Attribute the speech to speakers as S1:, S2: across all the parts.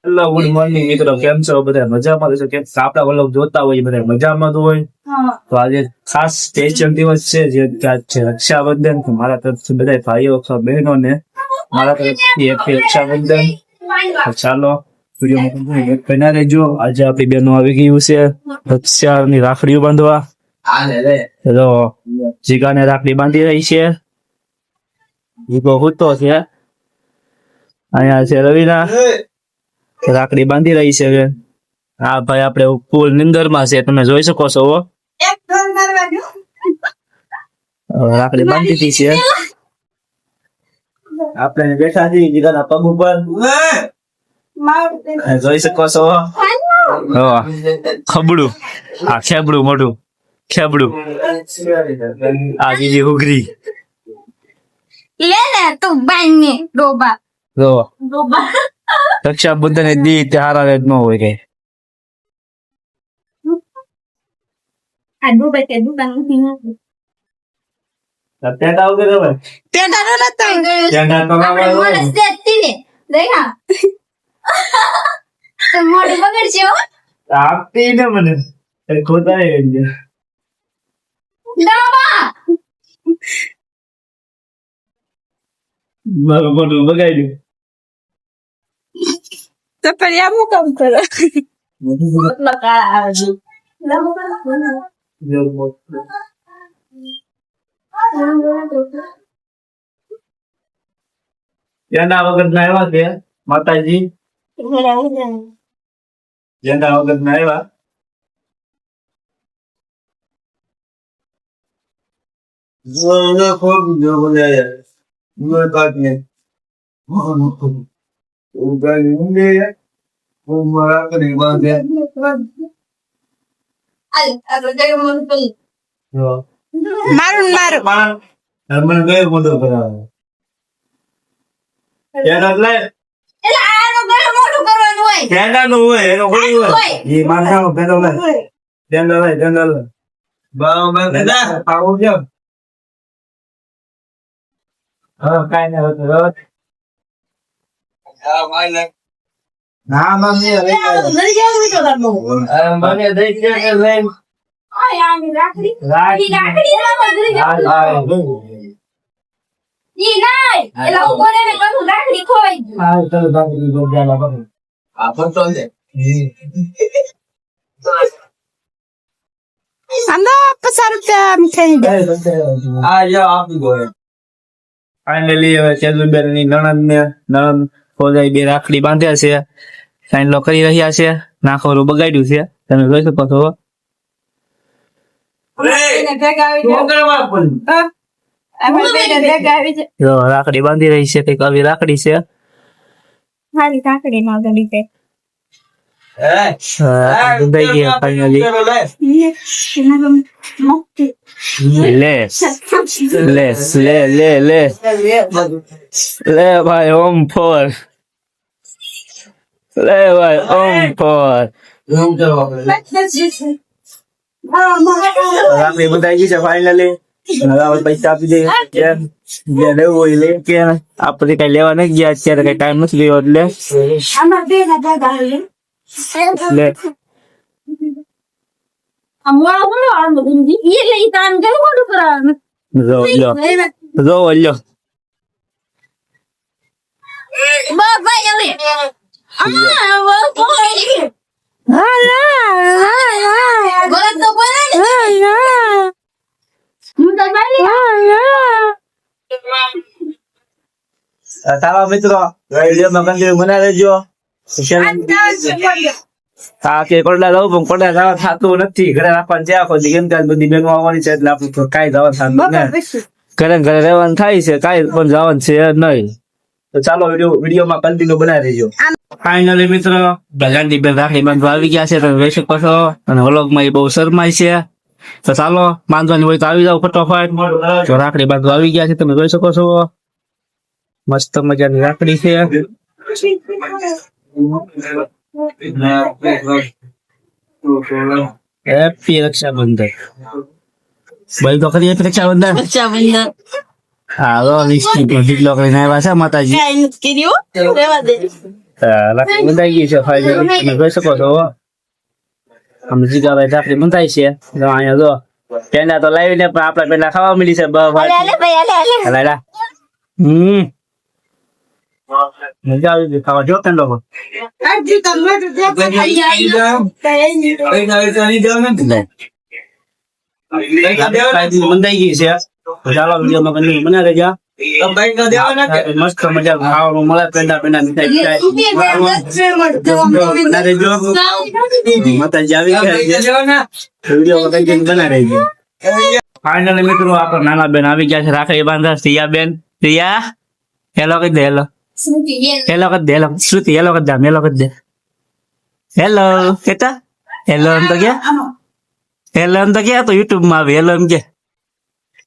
S1: Hello good morning મિત્રો, કેમ છો બધા? મજામાં છો? કેમ આપડા વ્લોગ જોતા હોય બધા મજામાં તો હોય. તો આજે ખાસ સ્પેશિયલ દિવસ છે, જે આજ છે રક્ષાબંધન. તો મારા તરફથી બધા ભાઈઓ અથવા બહેનો ને મારા તરફથી હેપી રક્ષાબંધન. તો ચાલો વિડીયો બના રહેજો. આજે આપણી બહેનો આવી ગયું છે રક્ષાની રાખડીઓ બાંધવા. તો જીગાને રાખડી બાંધી રહી છે. જીગો હૂતો છે. અહીંયા છે રવિના, રાખડી બાંધી રહી છે. હા ભાઈ, આપણે ફૂલ નિંદર માં છે, તમે જોઈ શકો છો. રાખડી બાંધી દીધી છે. આપણે બેઠા છીએ જીગાના પગ ઉપર, જોઈ શકો છો. ખબડું, આ ખેબડું, મોટું ખેબડું. આ બીજી હુગરી.
S2: તું બાઈને ડોબા
S1: જો રક્ષાબંધન દી હારા જ ન હોય કઈ.
S2: આ ડોબા કે ડોબા નથી
S1: પેટા વગર હવે
S2: પેટા નો નતો
S1: પેટા તો
S2: આપણે મોડે સેતી ને દેખા તો મોડે બગડશે હો.
S1: આપતી ને મને ખોટા
S2: ડોબા
S1: મારું મોટું બગાડ્યું.
S2: તો પણ આ હું કામ કરો મતલબ કાળા આવે છે
S1: ઝંડા વગર ના આવ્યા કે માતાજી? ઝંડા વગર ના આવ્યા.
S2: મારું
S1: મને ગયો મોટો કરાવે. એટલે
S2: આનો ગળો મોટું કરવાનું હોય
S1: ઝંડાનું હોય, એનો કોઈ હોય. એ માથાનો પેલો લે. ઝંડા લે. આવું છે. હા, કાઈ ના હતું. ના મને
S2: લઈ જાવ તો કરનો
S1: મને દઈ દે કે લઈ
S2: ઓય આની રાખડી રાખડી લાવવા જરી જાવ ઈ નાય એલા ઉભોને ને કરું રાખડી ખોઈ ગઈ.
S1: આ તો બાકી ગોજાલા બને આ પણ તો લે
S2: આંદો 50 રૂપિયા મીઠાઈ દે
S1: આ જો આપી ગયો. ફાઇનલી હવે ચેદુબેન ની નણંદ ફોજાઈ બે રાખડી બાંધ્યા છે, સાઈન લો કરી રહ્યા છે. નાખોરું બગાડ્યું છે, તમે જોઈ શકો છો. જો રાખડી બાંધી રહી છે, કઈક આવી રાખડી છે.
S2: હારી કાકડી નો ગડી તે
S1: બંધાઈ ગઈ ફાઇનલી. લે ભાઈ ઓમ ફોર. લે ભાઈ ઓમ ફોર. રાખડી બંધાઈ ગઈ છે ફાઇનલી. પૈસા આપી દે, જે લેવું હોય લે. કે આપણે કઈ લેવા નથી ગયા અત્યારે, કઈ ટાઈમ નથી લેવો એટલે લે.
S2: અમારો બોલો આ બધું ઈ લઈ તાન કે મોડું કરાવાનું
S1: જો લ્યો
S2: બાબા યલે આ વો કોઈ બોલ તો બોલે હું તો બાલી
S1: તારા મિત્રો વિડીયોમાં કન્ટિન્યુ બના રહેજો. હા કે કોટલા જવું પણ કોટલા જવા થતું નથી, ઘરે રાખવાનું છે આખો દી. કેમ કે બધી બહેનો આવવાની છે એટલે આપણે કાંઈ જવા થતું નથી. ઘરે રહેવાનું થાય છે, કાંઈ પણ જવાનું છે નહીં. તો ચાલો વિડીયોમાં કન્ટિન્યુ બનાવી રહેજો. ફાઇનલી મિત્રો ગાંધી બેન રાખડી બાંધવા આવી ગયા છે, તમે જોઈ શકો છો. અને વ્લોગમાં એ બહુ શરમાય છે. તો ચાલો બાંધવાની હોય તો આવી જાવ ફટોફટ. જો રાખડી બાંધવા આવી ગયા છે, તમે જોઈ શકો છો. મસ્ત મજાની રાખડી છે. હેપી રક્ષાબંધન. ભાઈ તો કરી હેપી રક્ષાબંધન. હા લો લિસ્ટિક ઢીકલો કરીને આવ્યા છે માતાજી.
S2: કાઈ નથી કર્યું રેવા દે.
S1: રાખડી બંધાઈ ગઈ છે ફાઇનલી તમે જોઈ શકો છો આમ જીગાભાઈ રાખડી બંધાઈ છે જો અહીંયા જો પેંડા તો લાવીને પણ આપડે પેલા ખાવા મળી છે મજા આવી ગઈ ખાવા જો પેંડો બંધાઈ ગઈ છે ચાલો વિડીયોમાં કન્ટિન્યુ બના રહેજો મસ્ત મજા ખાવાનું મળે પેંડા પેંડા મીઠાઈ બના રહેજો માતાજી આવી ગયા છે વિડીયો કન્ટિન્યુ બના રહેજો ફાઇનલી મિત્રો આપણા નાના બેન આવી ગયા છે રાખડી બાંધા સિયા બેન સિયા હેલો કહી દે હેલો હેલો કહી દે હેલો શ્રુતિ હેલો કહી દે હેલો કહી દે હેલો કેતા હેલો એમ તો ક્યાં હેલો એમ તો ક્યાં તો યુટ્યુબ માં આવી હેલો એમ કે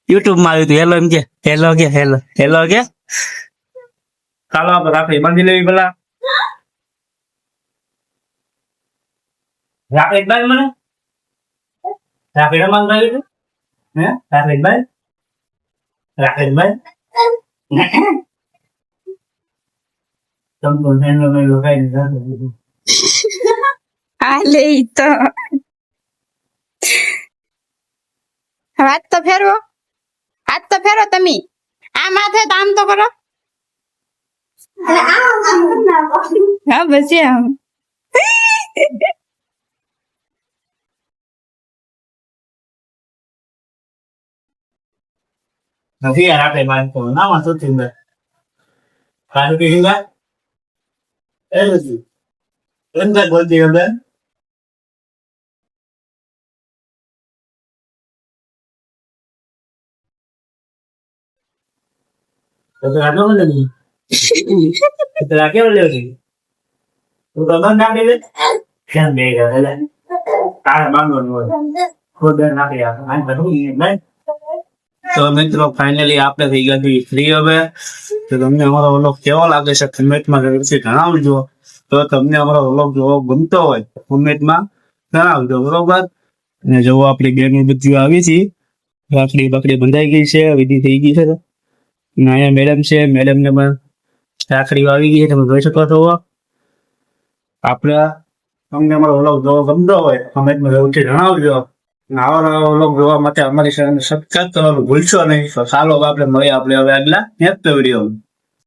S1: યુટ્યુબ માં આવ્યું હેલો એમ કે હેલો કે હેલો હેલો કે ચાલો આપણે રાખડી બાંધી લેવી પેલા રાખડી બાંધ મને રાખડી બાંધ હે રાખડી બાંધ રાખડી બાંધ તમ તો હેલો મે લગાઈ દીધા
S2: હાલે ઈ તો હાથ તો ફેરવો તમે આ માથે તો આમ તો કરો હા બસ આમ
S1: નથી યાર આપણે બાંધતો ના માં શું થયું કાઢું કે હિંગા એ નથી અંદર બોલતી અંદર તો આટલો મને નહીં તો આ કેવો લેવો છે તું તો બંધ નાખી દે કેમ બે ગયા તારે બાંધવાનું હોય ખોદ નાખી આ આને બધું નહીં તો મિત્રો ફાઇનલી આપણે થઈ ગયા છીએ ફ્રી હવે તો તમને અમારો વ્લોગ કેવો લાગે છે કમેન્ટમાં જરૂરથી જણાવજો તો તમને અમારો વ્લોગ જોવો ગમતો હોય કમેન્ટમાં જણાવજો બરોબર અને જો આપણી બેન બધી આવી છે રાખડી બકડી બંધાઈ ગઈ છે વિધિ થઈ ગઈ છે અને અહીંયા મેડમ છે મેડમ ને પણ રાખડી આવી ગઈ છે તમે જોઈ શકો છો આપણે તમને અમારો વ્લોગ જોવો ગમતો હોય કમેન્ટમાં જરૂરથી જણાવજો આવા વ્લોગ જોવા માટે અમારી ચેનલ સબસ્ક્રાઇબ કરવાનું ભૂલશો નહીં તો ચાલો આપણે મળીએ આપણે હવે આગલા નેક્સ્ટ વિડીયો